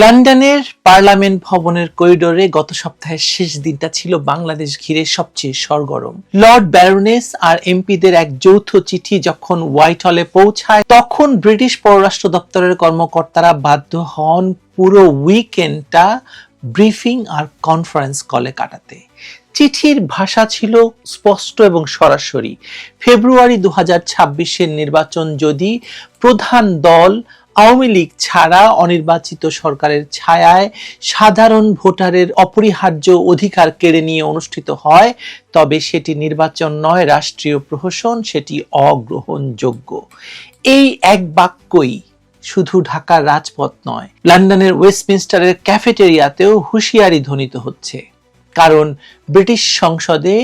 লন্ডনের পার্লামেন্ট ভবনের করিডোরে গত সপ্তাহের শেষ দিনটা ছিল বাংলাদেশ ঘিরে সবচেয়ে সরগরম। লর্ড ব্যারোনেস আর এমপিদের এক যৌথ চিঠি যখন হোয়াইট হলে পৌঁছায়, তখন ব্রিটিশ পররাষ্ট্র দপ্তরের কর্মকর্তারা বাধ্য হন পুরো উইকেন্ডটা ব্রিফিং আর কনফারেন্স কলে কাটাতে। চিঠির ভাষা ছিল স্পষ্ট এবং সরাসরি। ফেব্রুয়ারি 2026-এর নির্বাচন যদি প্রধান দল আওয়ামী লীগ ছাড়া অনির্বাচিত সরকারের ছায়ায় সাধারণ ভোটারের অপরিহার্য অধিকার কেড়ে নিয়ে অনুষ্ঠিত হয়, তবে সেটি নির্বাচন নয়, রাষ্ট্রীয় প্রহসন, সেটি অগ্রহণযোগ্য। এই এক বাক্যই শুধু ঢাকার রাজপথ নয়, লন্ডনের ওয়েস্টমিনস্টারের ক্যাফেটেরিয়াতেও হুঁশিয়ারি ধ্বনিত হচ্ছে। কারণ ব্রিটিশ সংসদে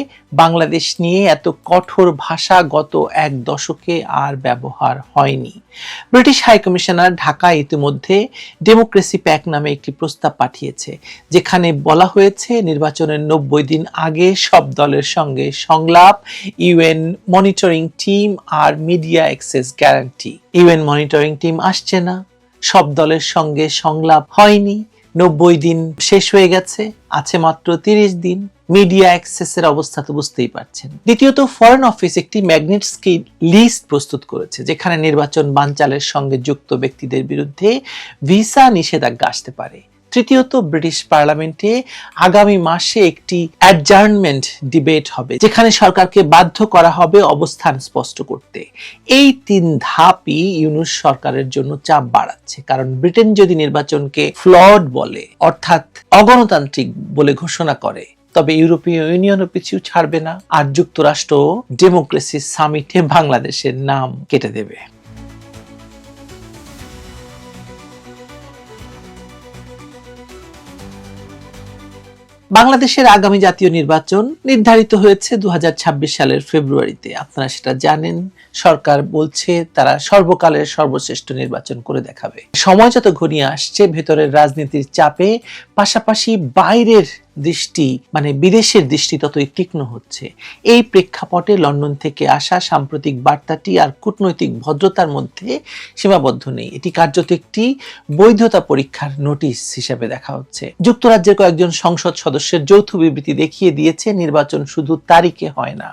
বাংলাদেশ নিয়ে এত কঠোর ভাষা গত এক দশকে আর ব্যবহার হয়নি। ব্রিটিশ হাইকমিশনার ঢাকায় ইতিমধ্যে ডেমোক্রেসি প্যাক নামে একটি প্রস্তাব পাঠিয়েছে, যেখানে বলা হয়েছে নির্বাচনের 90 দিন আগে সব দলের সঙ্গে সংলাপ, ইউএন মনিটরিং টিম আর media access guarantee. UN monitoring team আসছে না, সব দলের সঙ্গে সংলাপ হয়নি, 90 দিন শেষ হয়ে গেছে, আছে মাত্র 30 দিন। মিডিয়া অ্যাক্সেসের অবস্থা তো বুঝতেই পারছেন। দ্বিতীয়ত, ফরেন অফিস একটি ম্যাগনিটস্কি লিস্ট প্রস্তুত করেছে, যেখানে নির্বাচন বানচালের সঙ্গে যুক্ত ব্যক্তিদের বিরুদ্ধে ভিসা নিষেধাজ্ঞা আসতে পারে। তৃতীয়ত, ব্রিটিশ পার্লামেন্টে আগামী মাসে একটি অ্যাডজার্নমেন্ট ডিবেট হবে, যেখানে সরকারকে বাধ্য করা হবে অবস্থান স্পষ্ট করতে। এই 3 ধাপই ইউনূস সরকারের জন্য চাপ বাড়াচ্ছে, কারণ ব্রিটেন যদি নির্বাচনকে ফ্লড বলে, অর্থাৎ অগণতান্ত্রিক বলে ঘোষণা করে, তবে ইউরোপীয় ইউনিয়নও পিছু ছাড়বে না, আর যুক্তরাষ্ট্র ডেমোক্রেসি সামিটে বাংলাদেশের নাম কেটে দেবে। বাংলাদেশের আগামী জাতীয় নির্বাচন নির্ধারিত হয়েছে 2026 সালের ফেব্রুয়ারিতে। আপনারা সেটা জানেন। সরকার বলছে তারা সর্বকালের সর্বশ্রেষ্ঠ নির্বাচন করে দেখাবে। সময় যত ঘনিয়ে আসছে, ভেতরের রাজনীতির চাপে পাশাপাশি বাইরের দৃষ্টি, মানে বিদেশের দৃষ্টি ততই তীক্ষ্ণ হচ্ছে। এই প্রেক্ষাপটে লন্ডন থেকে আসা সাম্প্রতিক বার্তাটি আর কূটনৈতিক ভদ্রতার মধ্যে সীমাবদ্ধ নেই। এটি কার্যত একটি বৈধতা পরীক্ষার নোটিশ হিসেবে দেখা হচ্ছে। যুক্তরাজ্যের কয়েকজন সংসদ সদস্যের যৌথ বিবৃতি দেখিয়ে দিয়েছে, নির্বাচন শুধু তারিখে হয় না,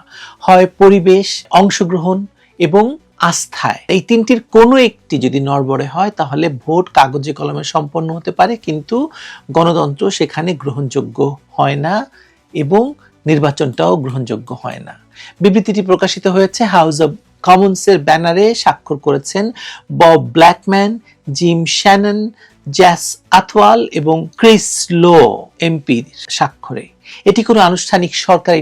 হয় পরিবেশ, অংশগ্রহণ এবং আস্থায়। এই 3টির কোনো একটি যদি নড়বড়ে হয়, তাহলে ভোট কাগজে কলমে সম্পন্ন হতে পারে, কিন্তু গণতন্ত্র সেখানে গ্রহণযোগ্য হয় না এবং নির্বাচনটাও গ্রহণযোগ্য হয় না। বিবৃতিটি প্রকাশিত হয়েছে হাউস অব কমন্সের ব্যানারে। স্বাক্ষর করেছেন Bob Blackman, Jim Shannon, Jas Athwal এবং ক্রিস লো এমপির স্বাক্ষরে। এটি কোনো আনুষ্ঠানিক সরকারি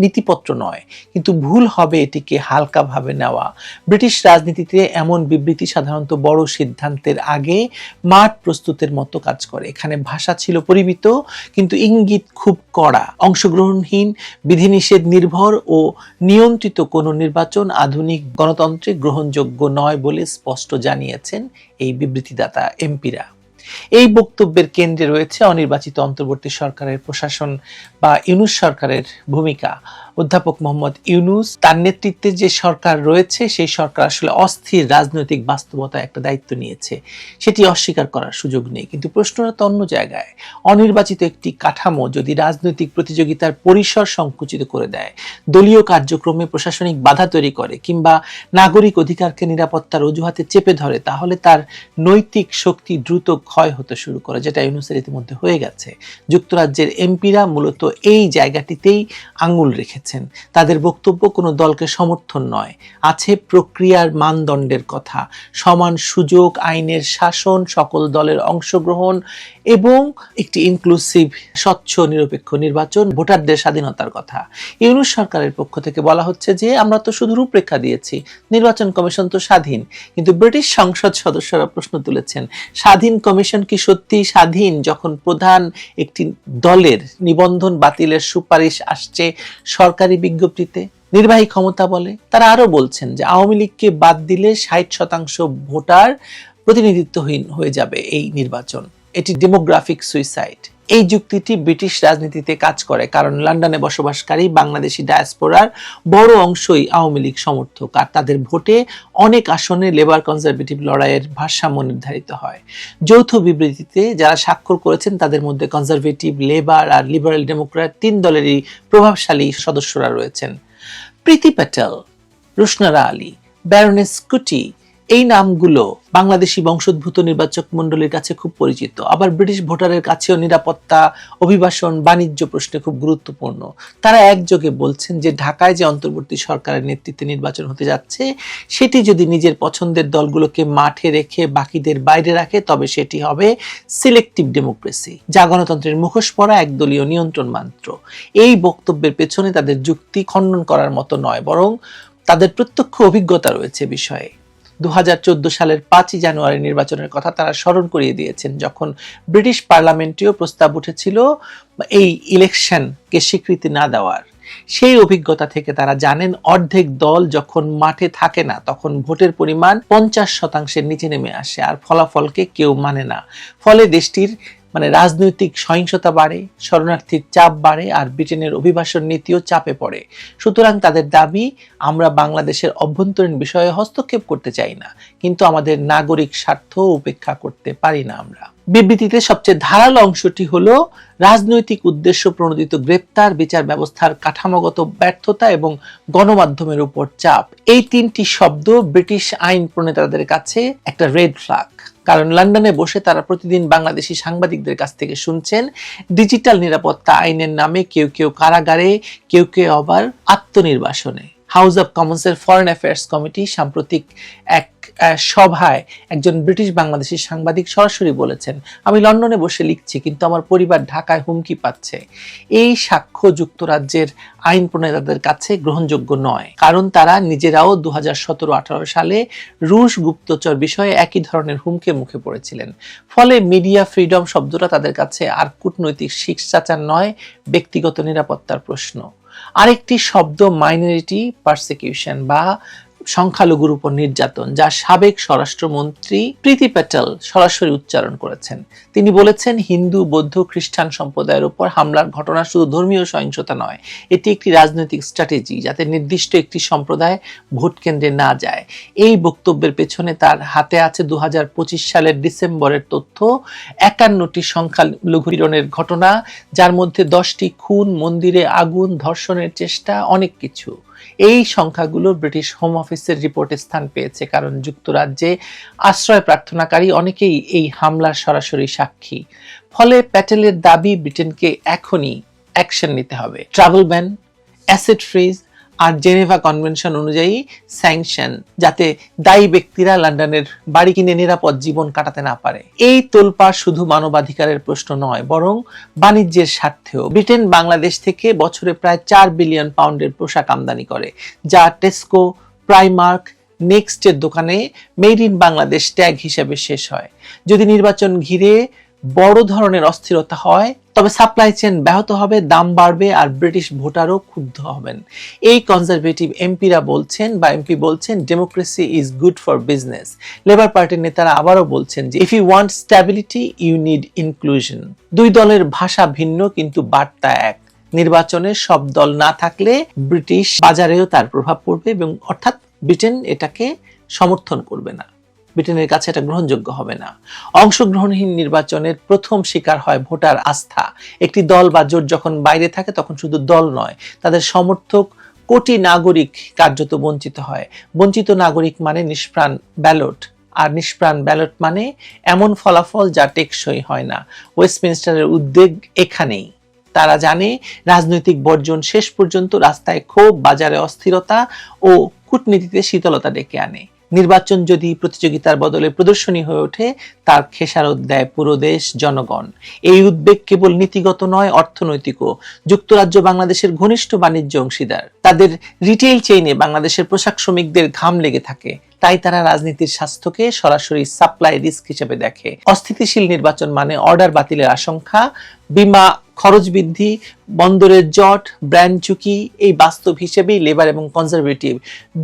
নীতিপত্র নয়, কিন্তু ভুল হবে এটিকে হালকাভাবে নেওয়া। ব্রিটিশ রাজনীতিতে এমন বিবৃতি সাধারণত বড় সিদ্ধান্তের আগে মাঠ প্রস্তুতের মতো কাজ করে। এখানে ভাষা ছিল পরিমিত, কিন্তু ইঙ্গিত খুব কড়া। অংশগ্রহণহীন, বিধিনিষেধ নির্ভর ও নিয়ন্ত্রিত কোনো নির্বাচন আধুনিক গণতন্ত্রে গ্রহণযোগ্য নয় বলে স্পষ্ট জানিয়েছেন এই বিবৃতিদাতা এমপিরা। এই বক্তব্যের কেন্দ্রে রয়েছে অনির্বাচিত অন্তর্বর্তী সরকারের প্রশাসন বা ইউনূস সরকারের ভূমিকা। অধ্যাপক মোহাম্মদ ইউনূস, তার নেতৃত্বে যে সরকার রয়েছে, সেই সরকার আসলে অস্থির রাজনৈতিক বাস্তবতায় একটা দায়িত্ব নিয়েছে, সেটি অস্বীকার করার সুযোগ নেই। কিন্তু প্রশ্নটা তো অন্য জায়গায়। অনির্বাচিত একটি কাঠামো যদি রাজনৈতিক প্রতিযোগিতার পরিসর সংকুচিত করে দেয়, দলীয় কার্যক্রমে প্রশাসনিক বাধা তৈরি করে, কিংবা নাগরিক অধিকারকে নিরাপত্তার অজুহাতে চেপে ধরে, তাহলে তার নৈতিক শক্তি দ্রুত ক্ষয় হতে শুরু করে, যেটা ইউনূসের ইতিমধ্যে হয়ে গেছে। যুক্তরাজ্যের এমপিরা মূলত এই জায়গাটিতেই আঙুল রেখেছেন। তাদের বক্তব্য কোনো দলকে সমর্থন নয়, আছে প্রক্রিয়ার মানদণ্ডের কথা, সমান সুযোগ, আইনের শাসন, সকল দলের অংশগ্রহণ এবং একটি ইনক্লুসিভ, স্বচ্ছ, নিরপেক্ষ নির্বাচন, ভোটারদের স্বাধীনতার কথা। ইউনূস সরকারের পক্ষ থেকে বলা হচ্ছে যে আমরা তো শুধু রূপরেখা দিয়েছি, নির্বাচন কমিশন তো স্বাধীন। কিন্তু ব্রিটিশ সংসদ সদস্যরা প্রশ্ন তুলেছেন, স্বাধীন কমিশন কি সত্যি স্বাধীন যখন প্রধান একটি দলের নিবন্ধন বাতিলের সুপারিশ আসছে সরকারি বিজ্ঞপ্তিতে? নির্বাহী ক্ষমতা বলে। তারা আরো বলছেন যে আওয়ামী লীগকে বাদ দিলে 60% ভোটার প্রতিনিধিত্বহীন হয়ে যাবে এই নির্বাচন, এটি ডেমোগ্রাফিক সুইসাইড। এই যুক্তিটি ব্রিটিশ রাজনীতিতে কাজ করে, কারণ লন্ডনে বসবাসকারী বাংলাদেশি ডায়াসপোরার বড় অংশই আওয়ামী লীগ সমর্থক, আর তাদের ভোটে অনেক আসনে লেবার কনজারভেটিভ লড়াইয়ের ভারসাম্য নির্ধারিত হয়। যৌথ বিবৃতিতে যারা স্বাক্ষর করেছেন তাদের মধ্যে কনজারভেটিভ, লেবার আর লিবারেল ডেমোক্র্যাট তিন দলেরই প্রভাবশালী সদস্যরা রয়েছেন। প্রীতি প্যাটেল, রুশনারা আলী, ব্যারনেস কুটি, এই নামগুলো বাংলাদেশি বংশোদ্ভূত নির্বাচক মণ্ডলীর কাছে খুব পরিচিত। আবার ব্রিটিশ ভোটারের কাছেও নিরাপত্তা, অভিবাসন, বাণিজ্য প্রশ্নে খুব গুরুত্বপূর্ণ। তারা একযোগে বলছেন যে ঢাকায় যে অন্তর্বর্তী সরকারের নেতৃত্বে নির্বাচন হতে যাচ্ছে, সেটি যদি নিজের পছন্দের দলগুলোকে মাঠে রেখে বাকিদের বাইরে রাখে, তবে সেটি হবে সিলেক্টিভ ডেমোক্রেসি, যা গণতন্ত্রের মুখোশ পরা একদলীয় নিয়ন্ত্রণ মাত্র। এই বক্তব্যের পেছনে তাদের যুক্তি খণ্ডন করার মতো নয়, বরং তাদের প্রত্যক্ষ অভিজ্ঞতা রয়েছে বিষয়ে। 2014 সালের 5 জানুয়ারি নির্বাচনের কথা তারা স্মরণ করিয়ে দিয়েছেন, যখন ব্রিটিশ পার্লামেন্টেও প্রস্তাব উঠেছিল এই ইলেকশনকে স্বীকৃতি না দেওয়ার। সেই অভিজ্ঞতা থেকে তারা জানেন, অর্ধেক দল যখন মাঠে থাকে না, তখন ভোটের পরিমাণ 50% নিচে নেমে আসে, আর ফলাফলকে কেউ মানে না। ফলে দেশটির রাজনৈতিক সহিংসতা বাড়ে, শরণার্থীর চাপ বাড়ে, আর ব্রিটেনের অভিবাসন নীতিও চাপে পড়ে। সুতরাং তাদের দাবি, আমরা বাংলাদেশের অভ্যন্তরীণ বিষয়ে হস্তক্ষেপ করতে চাই না, কিন্তু আমাদের নাগরিক স্বার্থ উপেক্ষা করতে পারি না আমরা। বিবৃতিতে সবচেয়ে ধারালো অংশটি হলো রাজনৈতিক উদ্দেশ্য প্রণোদিত গ্রেপ্তার, বিচার ব্যবস্থার কাঠামোগত ব্যর্থতা এবং গণমাধ্যমের উপর চাপ। এই তিনটি শব্দ ব্রিটিশ আইন প্রণেতাদের কাছে একটা রেড ফ্ল্যাগ, কারণ লন্ডনে বসে তারা প্রতিদিন বাংলাদেশি সাংবাদিকদের কাছ থেকে শুনছেন ডিজিটাল নিরাপত্তা আইনের নামে কেউ কেউ কারাগারে, কেউ কেউ আবার আত্মনির্বাসনে। হাউস অব কমন্সের ফরেন অ্যাফেয়ার্স কমিটি সাম্প্রতিক এক সভায় একজন ব্রিটিশ বাংলাদেশি সাংবাদিক সরাসরি বলেছেন, আমি লন্ডনে বসে লিখছি, কিন্তু আমার পরিবার ঢাকায় হুমকি পাচ্ছে। এই সাক্ষ্য যুক্তরাজ্যের আইন প্রণেতাদের কাছে গ্রহণযোগ্য নয়, কারণ তারা নিজেরাও 2017-18 সালে রুশ গুপ্তচর বিষয়ে একই ধরনের হুমকির মুখে পড়েছিলেন। ফলে মিডিয়া ফ্রিডম শব্দটা তাদের কাছে আর কূটনৈতিক শিষ্টাচার নয়, ব্যক্তিগত নিরাপত্তার প্রশ্ন। আরেকটি শব্দ মাইনরিটি পারসিকিউশন বা সংখ্যালঘুর উপর নির্যাতন, যা সাবেক স্বরাষ্ট্রমন্ত্রী প্রীতি প্যাটেল সরাসরি উচ্চারণ করেছেন। তিনি বলেছেন, হিন্দু, বৌদ্ধ, খ্রিস্টান সম্প্রদায়ের উপর হামলার ঘটনা শুধু ধর্মীয় সহিংসতা নয়, এটি একটি রাজনৈতিক স্ট্র্যাটেজি যাতে নির্দিষ্ট একটি সম্প্রদায় ভোট কেন্দ্রে না যায়। এই বক্তব্যের পেছনে তার হাতে আছে 2025 সালের ডিসেম্বরের তথ্য, 51টি সংখ্যালঘু পীড়নের ঘটনা, যার মধ্যে 10টি খুন, মন্দিরে আগুন, ধর্ষণের চেষ্টা, অনেক কিছু। এই সংখ্যাগুলো ব্রিটিশ হোম অফিসের রিপোর্টে স্থান পেয়েছে, কারণ যুক্তরাজ্যে আশ্রয় প্রার্থনাকারী অনেকেই এই হামলার সরাসরি সাক্ষী। ফলে প্যাটেলের দাবি, ব্রিটেনকে এখনই অ্যাকশন নিতে হবে। ট্রাভেল ব্যান, অ্যাসেট ফ্রিজ আর জেনেভা কনভেনশন অনুযায়ী স্যাংশন, যাতে দায়ী ব্যক্তিরা লন্ডনের বাড়ি কিনে নিরাপদ জীবন কাটাতে না পারে। এই তোলপাড় শুধু মানবাধিকারের প্রশ্ন নয়, বরং বাণিজ্যের স্বার্থেও। ব্রিটেন বাংলাদেশ থেকে বছরে প্রায় 4 বিলিয়ন পাউন্ডের পোশাক আমদানি করে, যা টেস্কো, প্রাইমার্ক, নেক্সটের দোকানে মেড ইন বাংলাদেশ ট্যাগ হিসেবে শেষ হয়। যদি নির্বাচন ঘিরে বড় ধরনের অস্থিরতা হয়, তবে সাপ্লাই চেইন ব্যাহত হবে, দাম বাড়বে, আর ব্রিটিশ ভোটারও ক্ষুব্ধ হবেন। এই কনজারভেটিভ এমপি বলছেন, democracy is good for business. Labour পার্টির নেতারা আবারও বলছেন যে, if you want stability you need inclusion. দুই দলের ভাষা ভিন্ন, কিন্তু বার্তা এক। নির্বাচনে সব দল না থাকলে ব্রিটিশ বাজারেও তার প্রভাব পড়বে, এবং অর্থাৎ ব্রিটেন এটাকে সমর্থন করবে না, ব্রিটেনের কাছে এটা গ্রহণযোগ্য হবে না। অংশগ্রহণহীন নির্বাচনের প্রথম শিকার হয় ভোটার আস্থা। একটি দল বা জোট যখন বাইরে থাকে, তখন শুধু দল নয়, তাদের সমর্থক কোটি নাগরিক কার্যত বঞ্চিত হয়। বঞ্চিত নাগরিক মানে নিষ্প্রাণ ব্যালট, আর নিষ্প্রাণ ব্যালট মানে এমন ফলাফল যা টেকসই হয় না। ওয়েস্টমিনস্টারের উদ্বেগ এখানেই। তারা জানে, রাজনৈতিক বর্জন শেষ পর্যন্ত রাস্তায় ক্ষোভ, বাজারে অস্থিরতা ও কূটনীতিতে শীতলতা ডেকে আনে। নির্বাচন যদি প্রতিযোগিতার বদলে প্রদর্শনী হয়ে ওঠে, তার খেসারত দেয় পুরো দেশ, জনগণ। এই উদ্বেগ কেবল নীতিগত নয়, অর্থনৈতিকও। যুক্তরাজ্য বাংলাদেশের ঘনিষ্ঠ বাণিজ্য অংশীদার। তাদের রিটেইল চেইনে বাংলাদেশের পোশাক শ্রমিকদের ঘাম লেগে থাকে। তাই তারা রাজনীতির স্বাস্থ্যকে সরাসরি সাপ্লাই রিস্ক হিসেবে দেখে। অস্থিতিশীল নির্বাচন মানে অর্ডার বাতিলের আশঙ্কা, বিমা খরচ বৃদ্ধি, বন্দরের জট, ব্র্যান্ড ঝুঁকি, এই বাস্তব হিসেবেই লেবার এবং কনজারভেটিভ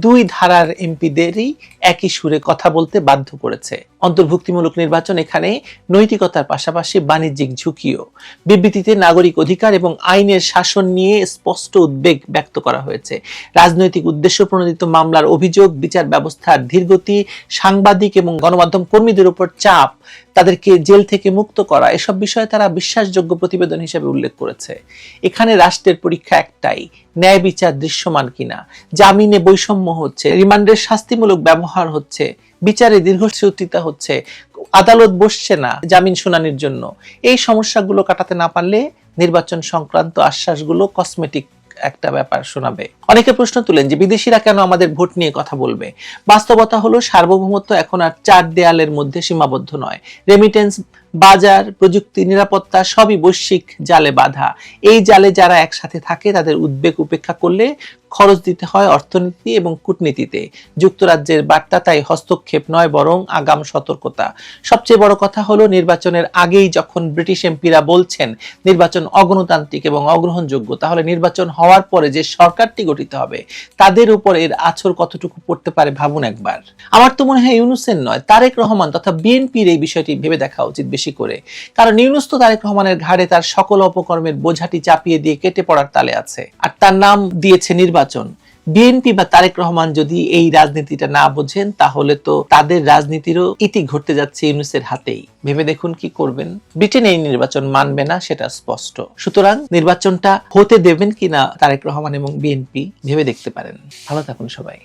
দুই ধারার এমপিদেরই একই সুরে কথা বলতে বাধ্য করেছে। অন্তর্ভুক্তিমূলক নির্বাচন এখানে নৈতিকতার পাশাপাশি বাণিজ্যিক ঝুঁকিও। বিবৃতিতে নাগরিক অধিকার এবং আইনের শাসন নিয়ে স্পষ্ট উদ্বেগ ব্যক্ত করা হয়েছে। রাজনৈতিক উদ্দেশ্য প্রণোদিত মামলার অভিযোগ, বিচার ব্যবস্থার ধীরগতি, সাংবাদিক এবং গণমাধ্যম কর্মীদের উপর চাপ, তাদেরকে জেল থেকে মুক্ত করা, এসব বিষয়ে তারা বিশ্বাসযোগ্য প্রতিবেদন হিসেবে উল্লেখ করেছে। এখানে রাষ্ট্রের পরীক্ষা একটাই, ন্যায় বিচার দৃশ্যমান কিনা। জামিনে বৈষম্য হচ্ছে, রিমান্ডের শাস্তিমূলক ব্যবহার হচ্ছে, বিচারে দীর্ঘসূত্রিতা হচ্ছে, আদালত বসছে না জামিন শুনানির জন্য। এই সমস্যাগুলো কাটাতে না পারলে নির্বাচন সংক্রান্ত আশ্বাসগুলো কসমেটিক একটা ব্যাপার শোনাবে। অনেকে প্রশ্ন তুলেন যে বিদেশিরা কেন আমাদের ভোট নিয়ে কথা বলবে। বাস্তবতা হলো সার্বভৌমত্ব এখন আর চার দেয়ালের মধ্যে সীমাবদ্ধ নয়। রেমিটেন্স, বাজার, প্রযুক্তি, নিরাপত্তা সবই বৈশ্বিক জালে বাঁধা। এই জালে যারা একসাথে থাকে তাদের উদ্বেগ উপেক্ষা করলে খরচ দিতে হয় অর্থনীতি এবং কূটনীতিতে। যুক্তরাজ্যের বার্তা তাই হস্তক্ষেপ নয়, বরং আগাম সতর্কতা। সবচেয়ে বড় কথা হলো নির্বাচনের আগেই যখন ব্রিটিশ এমপিরা বলছেন নির্বাচন অগণতান্ত্রিক এবং অগ্রহণযোগ্য, তাহলে নির্বাচন হওয়ার পরে যে সরকারটি গঠিত হবে তাদের উপর এর আছর কতটুকু পড়তে পারে ভাবুন একবার। আমার তো মনে হয় ইউনূসের নয়, তারেক রহমান তথা বিএনপির এই বিষয়টি ভেবে দেখা উচিত বেশি করে। কারণ ইউনূস তো তারেক রহমানের ঘাড়ে তার সকল অপকর্মের বোঝাটি চাপিয়ে দিয়ে কেটে পড়ার তালে আছে, আর তার নাম দিয়েছে নির্বাচন। বিএনপি বা তারেক রহমান যদি এই রাজনীতিটা না বোঝেন তাহলে তো তাদের রাজনীতিরও ইতি ঘটতে যাচ্ছে ইউনূসের হাতেই। ভেবে দেখুন কি করবেন। ব্রিটেন এই নির্বাচন মানবে না, সেটা স্পষ্ট। সুতরাং নির্বাচনটা হতে দেবেন কিনা তারেক রহমান এবং বিএনপি ভেবে দেখতে পারেন। ভালো থাকুন সবাই।